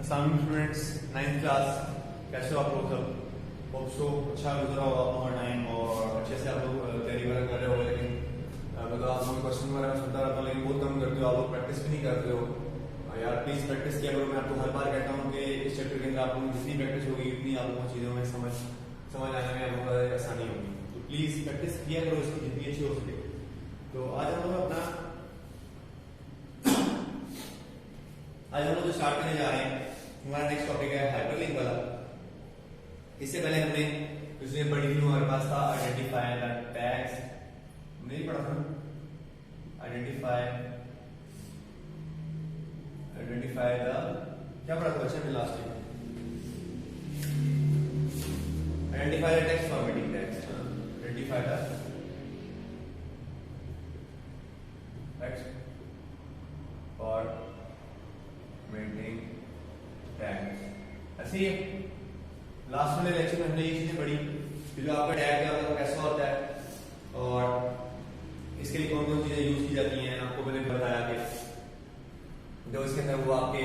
अस्सलाम students, 9th class. कैसे हो आप लोग सब? होप सो अच्छा गुजरा होगा आपका टाइम और अच्छे से आप लोग तैयारी वगैरह कर रहे हो। लेकिन मतलब आप लोग क्वेश्चन वगैरह सुनता रहता हूँ, लेकिन बहुत कम करते हो आप लोग, प्रैक्टिस भी नहीं करते हो। यार प्लीज प्रैक्टिस किया करो। मैं आपको हर बार कहता हूँ कि इस चैप्टर के अंदर आप लोगों की जितनी प्रैक्टिस होगी उतनी आप लोगों चीज़ों में समझ आने में आप लोगों को आसानी होगी। तो प्लीज प्रैक्टिस किया करो इसकी जितनी अच्छी हो सके। तो आज हम लोग जो स्टार्ट करने जा रहे हैं, हमारा नेक्स्ट टॉपिक है हाइपरलिंक वाला। इससे पहले हमने पिछले बड़ी वीडियो हमारे पास था आइडेंटिफाई द टैग्स, नहीं पढ़ा था। आइडेंटिफाई द क्या पढ़ा था बच्चे में लास्ट में? Identify the text formatting tags. Identify the text formatting tags. ऐसे ही लास्ट वाले लेक्चर में हमने ये चीजें पढ़ी कि जो आपका टैग है वो कैसा होता है और इसके लिए कौन कौन चीजें यूज की जाती हैं। आपको मैंने बताया कि जो इसके अंदर वो आपके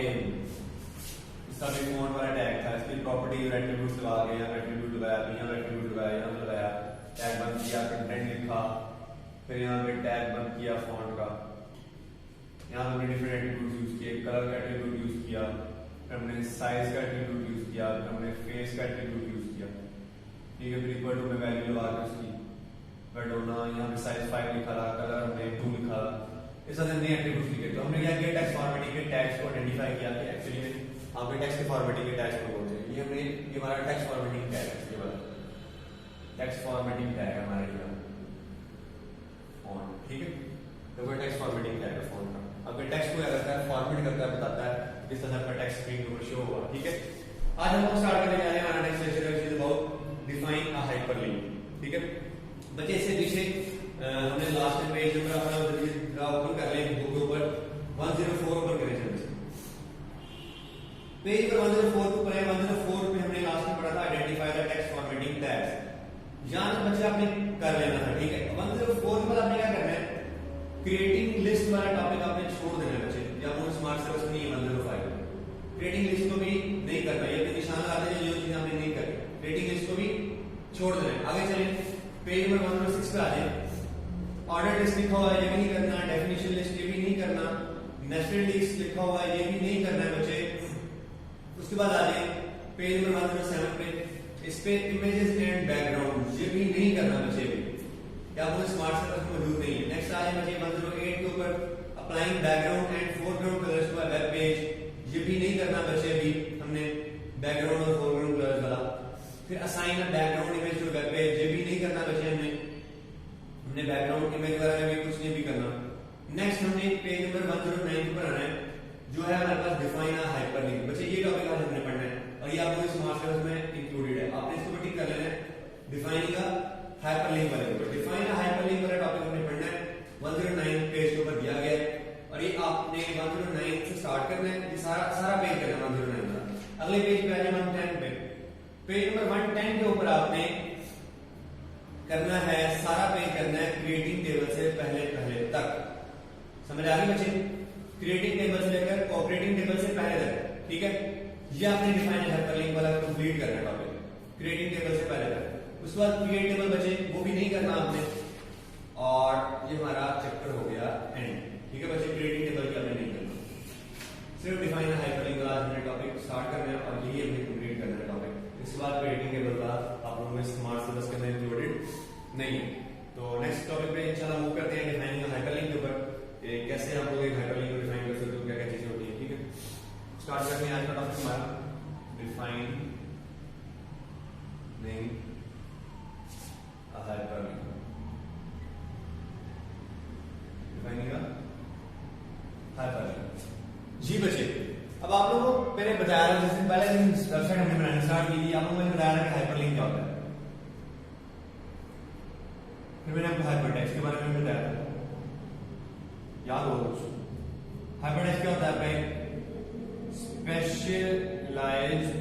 सब फॉन्ट वाला टैग था, इसकी प्रॉपर्टी और एट्रीब्यूट्स लगा के, यहाँ एट्रीब्यूट लगाया, यहाँ एट्रीब्यूट लगाया, यहाँ लगाया, टैग बंद किया, कंटेंट लिखा, फिर यहाँ पे टैग बंद किया फॉन्ट का, यहाँ पे हमने डिफरेंट एट्रीब्यूट यूज किए, कलर का एट्रीब्यूट यूज किया, फिर हमने साइज का एट्रीब्यूट यूज किया, फिर हमने फेस का एट्रीब्यूट यूज किया। ठीक है, फिर इक्वल टू में वैल्यू लगा के उसकी वर्डोना, यहाँ पे साइज 5 लिखा रहा, कलर हमने 2 लिखा, इस तरह नए एट्रीब्यूट लिखे। तो हमने क्या किया, टेक्स्ट फॉर्मेटिंग के टैग्स को आइडेंटिफाई किया कि एक्चुअली में आपके टेक्स्ट के फॉर्मेटिंग के टैग्स को बोलते हैं। ये हमारा टेक्स्ट फॉर्मेटिंग टैग है। इसके बाद टेक्स्ट फॉर्मेटिंग टैग है हमारा ये फॉन्ट। ठीक है, तो वो टेक्स्ट फॉर्मेटिंग टैग है फॉन्ट का। अगर टेक्स्ट को क्या करता है, फॉर्मेट करता है, बताता है किस तरह का टेक्स्ट स्क्रीन के ऊपर शो होगा। ठीक है, आज हम लोग स्टार्ट करने जा रहे हैं हमारा next lecture, which is about define a hyperlink. ठीक है बच्चे, इससे पीछे हमने लास्ट में पेज नंबर अपना ओपन कर लें बुक के ऊपर 104 ओपन करें। पेज नंबर 104 को पढ़े। 104 पे हमने लास्ट में पढ़ा था identify the text formatting tags. यहां तक बच्चे आपने कर लेना था। ठीक है, 104 पर आपने क्या करना है, क्रिएटिंग लिस्ट वाला टॉपिक आपने छोड़ देना है बच्चे। या वो स्मार्ट सर्विस नहीं है 105। क्रिएटिंग लिस्ट को भी नहीं करना, ये अपने निशान लगाते हैं जो चीज आपने नहीं करनी। क्रिएटिंग लिस्ट को भी छोड़ देना है। आगे चलें, पेज नंबर 106 पे आ जाए। ऑर्डर लिस्ट लिखा हुआ है, ये भी नहीं करना। डेफिनेशन लिस्ट, ये भी नहीं करना। नेस्टेड लिस्ट लिखा हुआ है, ये भी नहीं करना है बच्चे। उसके बाद आ जाए पेज नंबर 107 पे, इस पे इमेजेस एंड बैकग्राउंड, ये भी नहीं करना बच्चे भी, या वो स्मार्ट सर्विस मौजूद नहीं है। नेक्स्ट आ जाए बच्चे 108 के ऊपर, applying background and foreground colours to a web page, ये भी नहीं करना बच्चे भी हमने, बैकग्राउंड और फोरग्राउंड कलर्स वाला। फिर assign a background image to web page, ये भी नहीं करना बच्चे हमने बैकग्राउंड इमेज वगैरह में भी कुछ नहीं भी करना। नेक्स्ट हमने पेज नंबर 109 पर आना है, जो है हमारे पास डिफाइन अ हाइपरलिंक। बच्चे ये टॉपिक आज हमने पढ़ना है और ये आपको स्मार्ट सर्विस में इंक्लूडेड है। आपने इसको टिक कर लेना है, डिफाइनिंग अ हाइपरलिंक वाले ऊपर। डिफाइन अ हाइपरलिंक वाला टॉपिक हमने पढ़ना है, 109 पेज के ऊपर दिया गया है और ये आपने 109 से स्टार्ट करना है। ये सारा पेज करना है 109 का। अगले पेज पे आ जाए 110 पे। पेज नंबर 110 के ऊपर आपने करना है, सारा पेज करना है क्रिएटिंग टेबल से पहले तक। समझ आ गई बच्चे? क्रिएटिंग टेबल से लेकर ऑपरेटिंग टेबल से पहले तक। ठीक है, ये आपने डिफाइन हाइपरलिंक वाला कंप्लीट करना है टॉपिक, क्रिएटिंग टेबल से पहले तक। उसके बाद क्रिएट टेबल बचे, वो भी नहीं करना आपने, और ये हमारा चैप्टर हो गया एंड। ठीक है बच्चे, क्रिएटिंग टेबल की आपने नहीं करना, सिर्फ डिफाइन हाइपरलिंक वाला हमने टॉपिक स्टार्ट करना है और यही हमने कंप्लीट करना है टॉपिक। इसके बाद क्रिएटिंग टेबल का आप लोगों में स्मार्ट सर्विस के अंदर इंक्लूडेड नहीं है। तो नेक्स्ट टॉपिक पे इंशाल्लाह मूव करते हैं डिफाइनिंग हाइपरलिंक के ऊपर, कैसे आप लोग एक हाइपरलिंक को डिफाइन कर सकते हो, क्या क्या चीजें होती है। ठीक है, स्टार्ट करते हैं आज का टॉपिक हमारा defining a hyperlink. Defining a hyperlink. जी बच्चे, अब आप लोगों को पहले बताया था, जिस दिन पहले दिन वेबसाइट हमने बनानी स्टार्ट की थी, आप लोगों ने बताया था कि हाइपरलिंक क्या होता है। फिर मैंने आपको हाइपरटेक्स्ट के बारे में बताया था, याद होगा कुछ। हाइपरटेक्स्ट क्या होता है? Specialised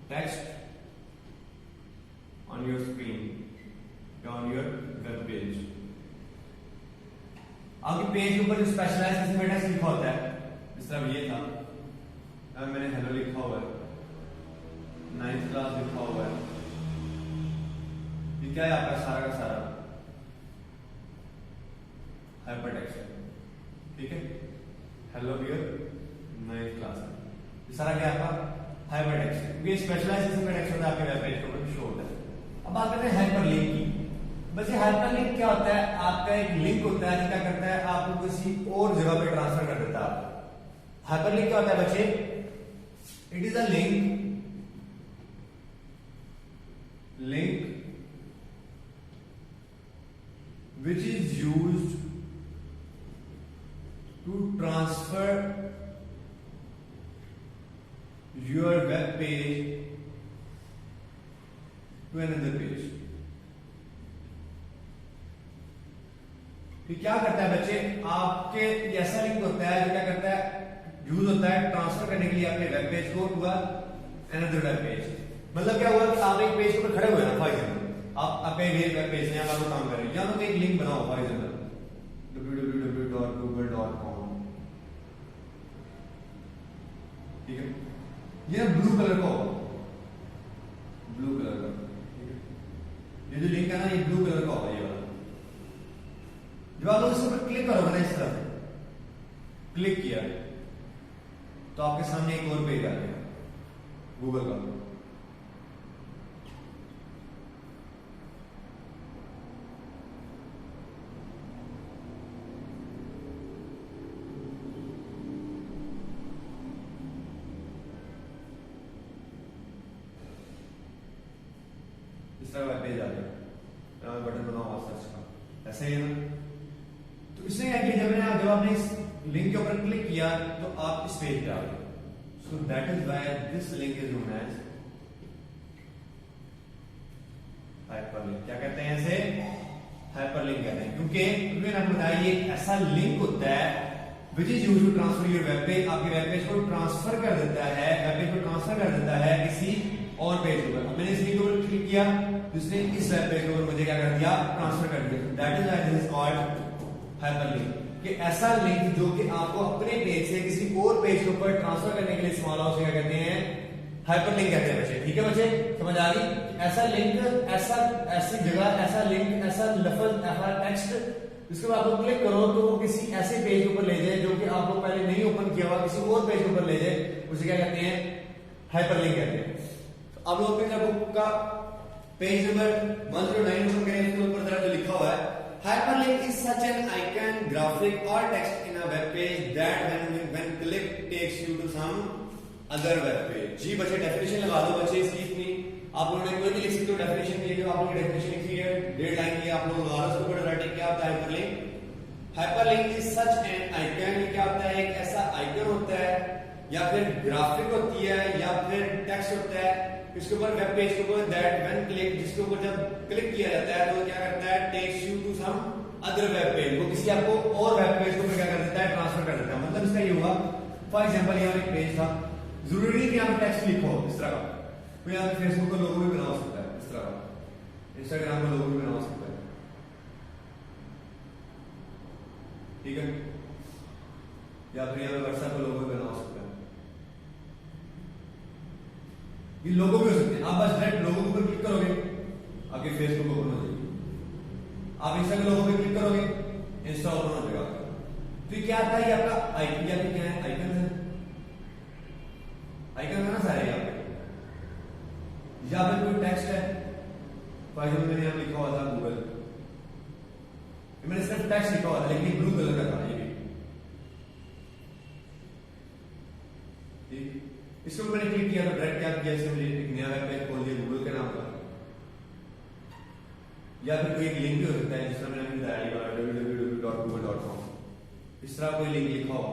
text on your screen, on your web page. आपके पेज के ऊपर जो स्पेशलाइज्ड टेक्स्ट लिखा होता है इस तरह ये था, अब मैंने हेलो लिखा हुआ है, 9th क्लास लिखा हुआ है, ये क्या है आपका सारा का सारा हाइपरटेक्स्ट है, ठीक है। हेलो डियर 9th क्लास है, ये सारा क्या है आपका हाइपरटेक्स्ट है, क्योंकि स्पेशलाइजेशन का टेक्स्ट होता है आपके वेब पेज के ऊपर शो होता है। अब बात करते हैं हाइपरलिंक की। बच्चे हाइपरलिंक क्या होता है, आपका एक लिंक होता है जो क्या करता है आपको किसी और जगह पे ट्रांसफर कर देता है। हाइपरलिंक क्या होता है बच्चे, it is a link which is used to transfer your web page to another page। फिर क्या करता है बच्चे, आपके ऐसा लिंक होता है जो क्या करता है, यूज होता है ट्रांसफर करने के लिए आपके वेब पेज को टू अनदर वेब पेज। मतलब क्या हुआ कि आप एक पेज पर खड़े हुए हैं, फॉर एग्जाम्पल आप अपने वेब पेज में आप काम कर रहे हैं, या तो एक लिंक बनाओ फॉर एग्जाम्पल www.google.com, ठीक है, ये ब्लू कलर का होगा, ब्लू कलर का, ठीक है, ये जो लिंक है ना ये ब्लू कलर का होगा, ये वाला। जब आप लोग इसके ऊपर क्लिक करोगे ना, इस तरह क्लिक किया तो आपके सामने एक और पेज आ गया गूगल का। इस तरह वेब पेज आ गया, बटन बनाओ सर्च का, ऐसे ही ना। तो इसने क्या किया, जब आपने इस लिंक के ऊपर क्लिक किया तो आप इस पेज पे आ गए। So that is why this link is known as hyperlink. क्या कहते हैं इसे, हाइपरलिंक कहते हैं, क्योंकि मैंने आपको बताया ये ऐसा लिंक होता है which is used to transfer your web page, आपके वेब पेज को ट्रांसफर कर देता है, वेब पेज को ट्रांसफर कर देता है किसी और पेज पर। मैंने इस लिंक पर क्लिक किया तो इसने इस वेब पेज पर मुझे क्या कर दिया, ट्रांसफर कर दिया। That is why this is called hyperlink, कि ऐसा लिंक जो कि आपको अपने पेज से किसी और पेज के ऊपर ट्रांसफर करने के लिए इस्तेमाल हो, उसे क्या कहते हैं, हाइपरलिंक कहते हैं बच्चे। ठीक है बच्चे, समझ आ गई। ऐसा लिंक, ऐसा ऐसी जगह, ऐसा लिंक, ऐसा लफ्ज, ऐसा टेक्स्ट जिसके बाद आप क्लिक करो तो वो किसी ऐसे पेज के ऊपर ले जाए जो कि आपको पहले नहीं ओपन किया हुआ, किसी और पेज के ऊपर ले जाए, उसे क्या कहते हैं, हाइपरलिंक कहते हैं। तो अब लोग अपनी बुक का पेज नंबर 109 ओपन करें, इसके ऊपर जरा जो लिखा हुआ है, hyperlink is such an icon, graphic or text in a web page that when clicked takes you to some other web page। जी बच्चे डेफिनेशन लगा दो बच्चे इसकी अपनी, आप लोगों ने कोई भी लिख सकते हो डेफिनेशन के लिए, जो आप लोगों ने डेफिनेशन लिखी है 1.5 लाइन की, आप लोग लगा लो उसको बड़ा राइटिंग। क्या होता है hyperlink, hyperlink is such an icon, क्या होता है, एक ऐसा आइकन होता है या फिर ग्राफिक होती है या फिर टेक्स्ट होता है इसके ऊपर, वेब पेज के ऊपर, दैट व्हेन क्लिक, जिसके ऊपर जब क्लिक किया जाता है तो क्या करता है, takes you to some other web page, वो किसी आपको और वेब पेज के ऊपर क्या कर देता है, ट्रांसफर कर देता है। मतलब इसका ये हुआ, फॉर एग्जांपल यहाँ एक पेज था, जरूरी नहीं कि यहाँ टेक्स्ट लिखो इस तरह का, तो यहाँ पे फेसबुक का लोगो भी बना सकता है इस तरह का, इंस्टाग्राम का लोगो भी बना सकता है, ठीक है, या फिर यहाँ पे व्हाट्सएप का लोगो भी बना सकता है, ये लोगो भी हो सकते हैं। आप बस डायरेक्ट लोगो के ऊपर क्लिक करोगे आपके फेसबुक ओपन हो जाएगी, आप इंस्टा के लोगो पे क्लिक करोगे इंस्टा ओपन हो जाएगा। तो क्या आता है, ये आपका आइकन, या फिर क्या है, आइकन है, आइकन है ना सारे यहाँ पे, या फिर कोई टेक्स्ट है, फॉर एग्जाम्पल मैंने यहाँ लिखा हुआ था गूगल, मैंने सिर्फ टेक्स्ट लिखा हुआ था लेकिन ब्लू कलर का था ये भी, ठीक। इसके ऊपर मैंने क्लिक किया तो डायरेक्ट क्या किया, इसने मुझे एक नया वेब पेज खोल दिया गूगल के नाम का, या फिर कोई एक लिंक भी हो सकता है, जिस तरह मैंने बताया www.google.com, इस तरह कोई लिंक लिखा हो,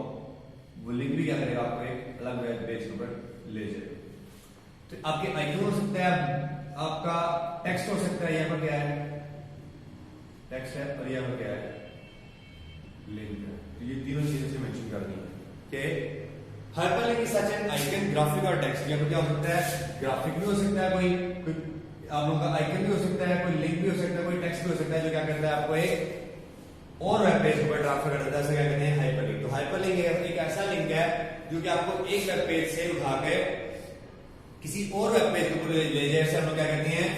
वो लिंक भी क्या करेगा, आपको एक अलग वेब पेज के ऊपर ले जाएगा। तो आपके आइकन हो सकता है, आपका टेक्स्ट हो सकता है, यहाँ पर क्या है, टेक्स्ट है, और यहाँ पर क्या है, लिंक है। तो ये तीनों चीजें से मेंशन कर दी कि hyperlink is such an icon, graphic और टेक्स्ट। यहाँ पर क्या हो सकता है, ग्राफिक भी हो सकता है, कोई आप लोगों का आइकन भी हो सकता है, कोई लिंक भी हो सकता है, कोई टेक्स्ट भी हो सकता है, जो क्या करता है आपको एक और वेब पेज पर ट्रांसफर कर देता है, इसे क्या कहते हैं, हाइपरलिंक। तो हाइपरलिंक एक ऐसा लिंक है जो कि आपको एक वेब पेज से उठा के किसी और वेब पेज के ऊपर ले जाए, हम लोग क्या कहते हैं,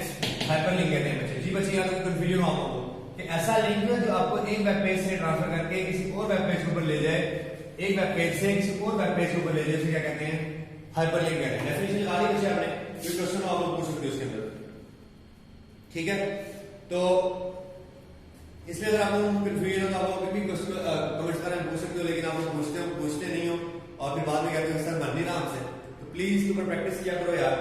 हाइपरलिंक कहते हैं बच्चे। जी बच्चे, यहाँ तक कंफ्यूजन हो आपको कि ऐसा लिंक है जो आपको एक वेब पेज से ट्रांसफर करके किसी और वेब पेज के ऊपर ले जाए, एक वेब पेज से किसी और वेब पेज के ऊपर ले जाए, उसे क्या कहते हैं, हाइपरलिंक कहते हैं। डेफिनेशन निकाल ली बच्चे आपने, कोई क्वेश्चन आप लोग पूछ सकते हो उसके अंदर, ठीक है। तो इसलिए अगर आप लोग कंफ्यूजन हो तो आप लोग भी कमेंट्स करें, पूछ सकते हो, लेकिन आप लोग पूछते नहीं हो और फिर बाद में कहते हो सर बन नहीं रहा हमसे, तो प्लीज इसके ऊपर प्रैक्टिस किया करो यार,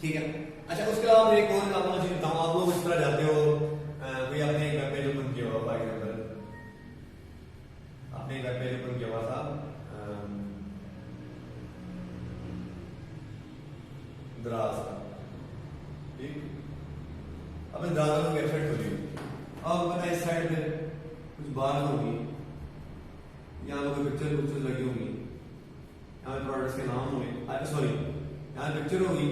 ठीक है। अच्छा, उसके अलावा एक और आप लोग चीज बताऊं, आप लोग इस तरह जाते हो, कोई आपने एक वेब पेज ओपन किया हुआ, फॉर एग्जाम्पल आपने वेब पेज ओपन किया हुआ था, द्रास, ठीक, अपने द्रास की वेबसाइट खोली, अब पता इस साइड पे कुछ बार होगी, यहाँ पे कोई पिक्चर लगी होंगी, यहाँ पे प्रोडक्ट्स के नाम होंगे, सॉरी यहाँ पिक्चर होगी,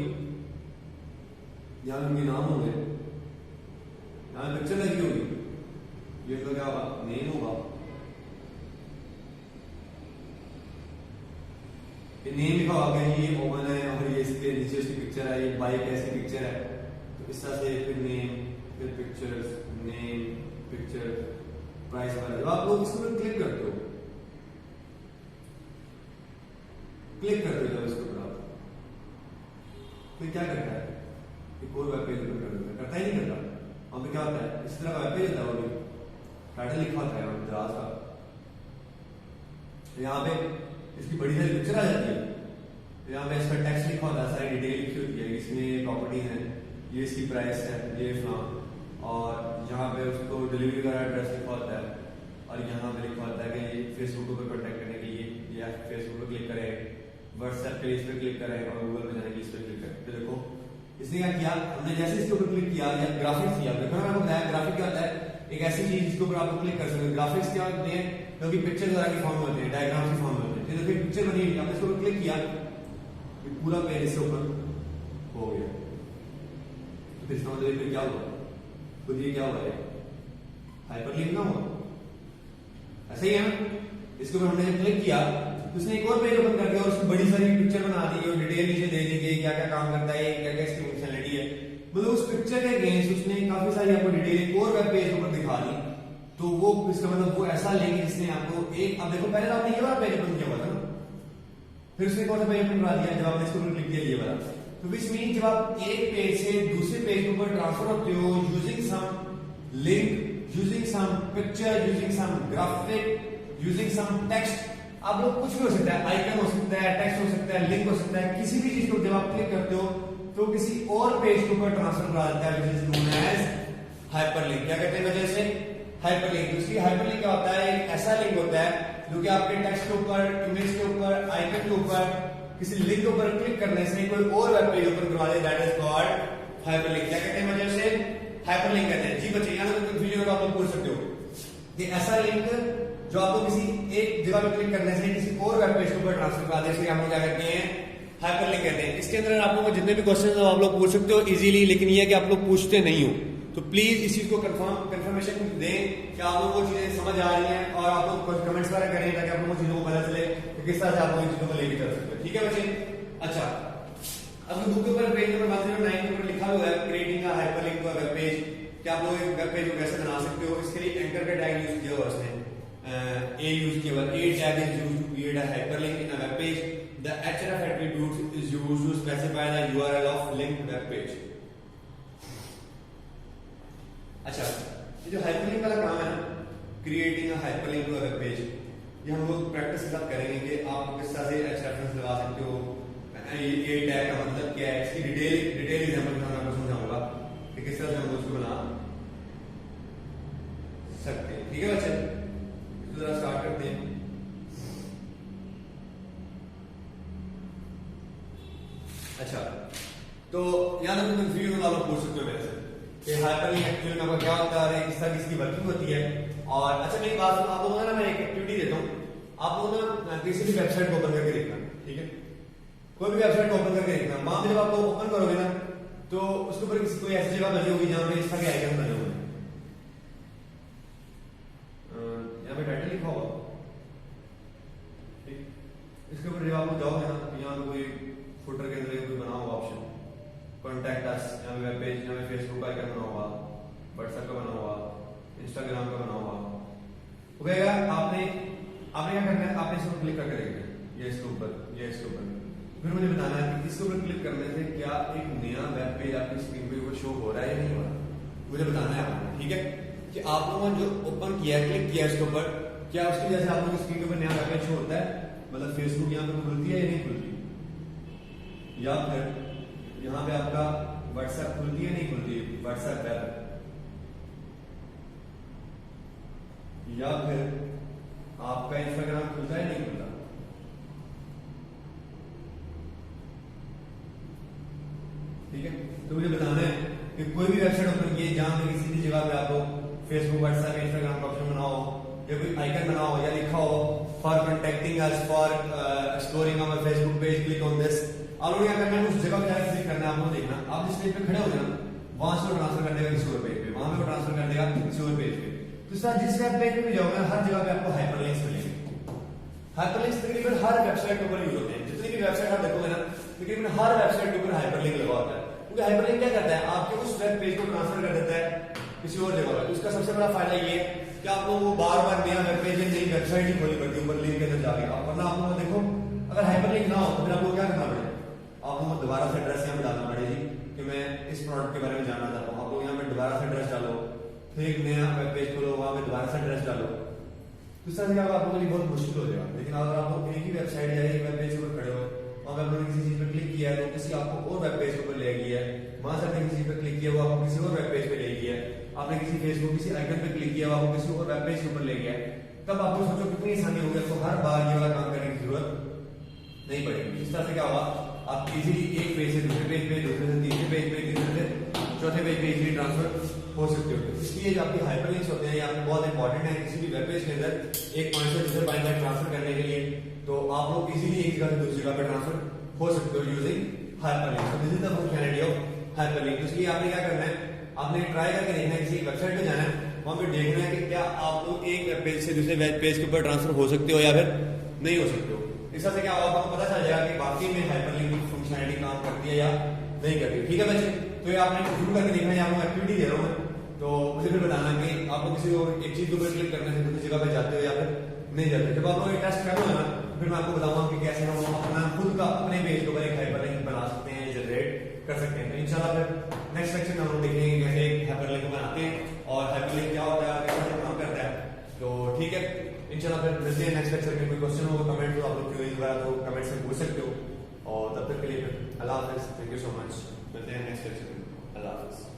यहाँ पे उनके नाम होंगे, यहाँ पिक्चर लगी होगी, ये तो क्या होगा, नेम होगा, ये नेम लिखा होगा, ये ओवन है और ये इसके नीचे उसकी पिक्चर है, ये बाइक है, इसकी पिक्चर है, तो इस तरह से फिर नेम, फिर पिक्चर्स, नेम, पिक्चर, प्राइस वगैरह। जब आप लोग इसको क्लिक करते हो, जब इसको ऊपर आप फिर क्या करता है, एक और वेब पेज ओपन कर देता है, करता ही नहीं करता, और फिर क्या होता है, इस तरह वेब पेज होता है, वो भी टाइटल लिखा होता है द्रास का, यहाँ पे इसकी बड़ी सारी पिक्चर आ जाती है, यहाँ पे इसका टेक्स्ट लिखा होता है, सारी डिटेल लिखी होती है, इसमें प्रॉपर्टीज है, ये इसकी प्राइस है, ये फलां, और यहाँ पे उसको डिलीवरी का एड्रेस लिखा होता है, और यहाँ पे लिखा होता है कि ये फेसबुक पर कॉन्टैक्ट करने के लिए या फेसबुक पर क्लिक करें, व्हाट्सएप पे इस पर क्लिक करें, और गूगल पे जाने के इस पर क्लिक करें। तो देखो इसने क्या किया, हमने जैसे इसके ऊपर क्लिक किया या ग्राफिक्स किया, देखो ना, आपको बताया ग्राफिक क्या होता है, एक ऐसी चीज जिसके ऊपर आप क्लिक कर सकते हो। ग्राफिक्स क्या होते हैं, क्योंकि पिक्चर वगैरह की फॉर्म में होते हैं, डायग्राम की फॉर्म में होते हैं। देखिए पिक्चर बनी हुई, आपने इसके ऊपर क्लिक किया, पूरा पेज इसके ऊपर हो गया, तो फिर इसका मतलब क्या हुआ, खुद ये क्या हुआ है, हाइपरलिंक ना हुआ, ऐसा ही है ना। इसके ऊपर हमने क्लिक किया, उसने एक और पेज ओपन कर दिया और उसकी बड़ी सारी पिक्चर बना दी और डिटेल नीचे दे दी गई, क्या क्या काम करता है, क्या क्या इसकी फंक्शनलिटी है, मतलब उस पिक्चर के अगेंस्ट उसने काफी सारी आपको डिटेल एक और वेब पेज ऊपर दिखा दी। तो वो इसका मतलब वो ऐसा लेंगे जिसने आपको एक, अब देखो पहले आपने ये वाला पेज ओपन किया हुआ था ना, फिर उसने कौन सा पेज ओपन करा दिया जब आपने इसको क्लिक किया ये वाला, तो विच मीन जब आप एक पेज से दूसरे पेज के ऊपर ट्रांसफर होते हो using some link, using some picture, using some graphic, using some text, आप लोग कुछ भी हो सकता है, आइकन हो सकता है, टेक्स्ट हो सकता है, लिंक हो सकता है, किसी भी चीज को जब आप क्लिक करते हो तो किसी और पेज के ऊपर ट्रांसफर करा देता है, which is known as hyperlink. क्या कहते हैं वजह से, हाइपरलिंक। दूसरी हाइपरलिंक क्या होता है, एक ऐसा लिंक होता है जो कि आपके टेक्स्ट के ऊपर, इमेज के ऊपर, आइकन के ऊपर, किसी लिंक के ऊपर क्लिक करने से कोई और वेब पेज ओपन करवा दे, दैट इज कॉल्ड हाइपरलिंक। क्या कहते हैं वजह से, हाइपरलिंक कहते हैं। जी बच्चे, यहाँ पे कंफ्यूजन आप लोग पूछ सकते हो, ये ऐसा लिंक जो आपको किसी एक जगह पे क्लिक करने से किसी और वेब पेज के ऊपर ट्रांसफर करा दे, इसलिए हम लोग क्या करते हैं, हाइपरलिंक कहते हैं। इसके अंदर आप लोगों को जितने भी क्वेश्चन आप लोग पूछ सकते हो इजीली, लेकिन ये कि आप लोग पूछते नहीं हो, तो प्लीज इस चीज को कंफर्मेशन दें कि आप लोगों को चीजें समझ आ रही हैं, और आप लोग कमेंट्स वगैरह करें ताकि आप लोगों को चीजों को पता चले कि किस तरह से आप लोग इन चीजों को लेके चल सकते हो, ठीक है बच्चे। अच्छा, अब बुक के ऊपर पेज नंबर 109 के ऊपर लिखा हुआ है creating a hyperlink to a web page, कि आप लोग एक वेब पेज को कैसे बना सकते हो। इसके लिए एंकर का टैग यूज किया हुआ उसने, A use given, A tag is used to create a hyperlink in a web page. The href attribute is used to specify the URL of linked web page. अच्छा, ये जो hyperlink वाला काम है ना, creating a hyperlink to a web page, ये हम लोग प्रैक्टिस के साथ करेंगे कि आप किस तरह से href लगा सकते हो, A tag का मतलब क्या है, इसकी डिटेल एग्जांपल मैं आपको समझाऊंगा कि किस तरह से हम उसको बना सकते हैं, ठीक है बच्चे। तो जरा स्टार्ट करते हैं। अच्छा, तो यहां तक कंफ्यूजन आप लोग पूछ सकते हो मेरे से कि हाइपरलिंक एक्चुअली में क्या होता है, किस तरह इसकी वर्किंग होती है। और अच्छा, मेरी बात सुनो, आप लोगों को ना मैं एक एक्टिविटी देता हूं, आप लोगों ना किसी भी वेबसाइट को ओपन करके देखना, ठीक है, कोई भी वेबसाइट को ओपन करके देखना। वहां पे जब आप ओपन करोगे ना, तो उसके ऊपर किसी कोई ऐसी जगह बनी होगी जहां पे इस तरह के आइकन बने हुए हैं, यहाँ पे टाइटल लिखा होगा, इसके ऊपर जब आप जाओगे ना तो यहाँ पे कोई फुटर के अंदर कोई बना हुआ ऑप्शन कॉन्टैक्ट अस, यहाँ पे वेब पेज, यहाँ पे फेसबुक का आइकन बना हुआ, व्हाट्सएप का बना हुआ, इंस्टाग्राम का बना हुआ हो गया। आपने क्या करना है, आपने इसको क्लिक करके देखना है, ये इसके ऊपर फिर मुझे बताना है कि इसके ऊपर क्लिक करने से क्या एक नया वेब पेज आपकी स्क्रीन पे वो शो हो रहा है या नहीं हो रहा, मुझे बताना है आपको, ठीक है। कि आप लोगों ने जो ओपन किया है, क्लिक किया इसके ऊपर, क्या उसकी वजह से आप लोगों की स्क्रीन के ऊपर नया वेब पेज शो होता है, मतलब फेसबुक यहाँ पे खुलती है या नहीं खुलती, या फिर यहाँ पे आपका व्हाट्सएप खुलती है नहीं खुलती, व्हाट्सएप वेब, या फिर आपका इंस्टाग्राम खुलता है नहीं खुलता। ठीक है, तो मुझे बताना है कि कोई भी वेबसाइट ओपन की जहां पे किसी भी जगह पे आपको फेसबुक, व्हाट्सएप, इंस्टाग्राम का ऑप्शन बना हो, या कोई आइकन बना हो, या लिखा हो for contacting us, for exploring our Facebook page, click on this. आप लोग क्या करना है, उस जगह पे जाकर क्लिक करना है, आपको देखना, आप जिस पेज पे खड़े हो जाना वहां से वो ट्रांसफर कर देगा किसी और पेज पे, वहां पे वो ट्रांसफर कर देगा किसी और पेज पे। तो सर जिस वेब पेज पे भी जाओगे हर जगह पे आपको हाइपरलिंक्स मिलेंगे। हाइपरलिंक्स तकरीबन हर वेबसाइट के ऊपर यूज होते हैं, जितनी भी वेबसाइट आप देखोगे ना तकरीबन हर वेबसाइट के ऊपर हाइपरलिंक लगा होता है, क्योंकि हाइपरलिंक क्या करता है, आपके उस वेब पेज को ट्रांसफर कर देता है किसी और जगह पर। उसका सबसे बड़ा फायदा ये है कि आप लोगों को बार बार नया वेब पेज, नई वेबसाइट ही खोलनी पड़ती है ऊपर लिंक के अंदर जाके, वरना आप लोगों को देखो अगर हाइपरलिंक ना हो तो फिर आपको क्या करना पड़ेगा, आप लोगों को दोबारा से एड्रेस यहाँ पे डालना पड़ेगी कि मैं इस प्रोडक्ट के बारे में जानना चाहता हूँ, आप लोग यहाँ पे दोबारा से एड्रेस डालो, फिर एक नया वेब पेज खोलो, वहां पे दोबारा से एड्रेस डालो, तो इस तरह से आप लोगों के लिए बहुत मुश्किल हो जाएगा। लेकिन अगर आप लोग एक ही वेबसाइट या एक वेब पेज पर खड़े हो, वहां पे आपने किसी चीज पर क्लिक किया है तो किसी आपको और वेब पेज के ऊपर ले गई है, वहां से आपने किसी पर क्लिक किया वो आपको किसी और वेब पेज पे ले गया है, आपने किसी फेसबुक किसी आइकन पे क्लिक किया वो आपको किसी और वेब पेज के ऊपर ले गया है, तब आपको सोचो कितनी आसानी होगी, आपको हर बार ये वाला काम करने की जरूरत नहीं पड़ेगी। इस तरह से क्या होगा, आप इजीली एक पेज से दूसरे पेज पे, दूसरे से तीसरे पेज पे, तीसरे से चौथे पेज पे इजीली ट्रांसफर हो सकते हो। इसलिए जो आपके हाइपरलिंक्स होते हैं ये आपको बहुत इंपॉर्टेंट है किसी भी वेब पेज के अंदर एक पॉइंट से दूसरे पॉइंट तक ट्रांसफर करने के लिए। तो आप लोग इजीली एक जगह से दूसरी जगह पे ट्रांसफर हो सकते हो यूजिंग हाइपरलिंक। तो this is the functionality of hyperlink. तो इसलिए आपने क्या करना है, आपने ट्राई करके देखना है, किसी वेबसाइट पे जाना है, वहां पे देखना है कि क्या आप लोग एक वेब पेज से दूसरे वेब पेज के ऊपर ट्रांसफर हो सकते हो या फिर नहीं हो सकते हो। इस तरह से क्या होगा, आपको पता चल जाएगा कि वाकई में हाइपरलिंक की फंक्शनैलिटी काम करती है या नहीं करती। ठीक है बच्चे, तो ये आपने शुरू करके देखना है, आपको एक्टिविटी दे रहा हूँ मैं, तो मुझे फिर बताना कि आपको किसी और एक चीज के ऊपर क्लिक करने से दूसरी जगह पे जाते हो या फिर नहीं जाते। जब आप लोग ये टेस्ट कर लो ना फिर मैं आपको बताऊंगा कि कैसे हम अपना खुद का अपने पेज के ऊपर एक हाइपरलिंक बना सकते हैं, जनरेट कर सकते हैं। तो इंशाल्लाह फिर नेक्स्ट लेक्चर में हम लोग देखेंगे कैसे एक हाइपरलिंक बनाते हैं और हाइपरलिंक क्या होता है, कैसे काम करता है। तो ठीक है, इंशाल्लाह फिर मिलते हैं नेक्स्ट लेक्चर में। कोई क्वेश्चन हो कमेंट, तो आप लोग क्वेरीज वगैरह तो कमेंट से पूछ सकते हो। और तब तक के लिए फिर अल्लाह हाफिज़, थैंक यू सो मच, मिलते हैं नेक्स्ट लेक्चर में, अल्लाह हाफिज़।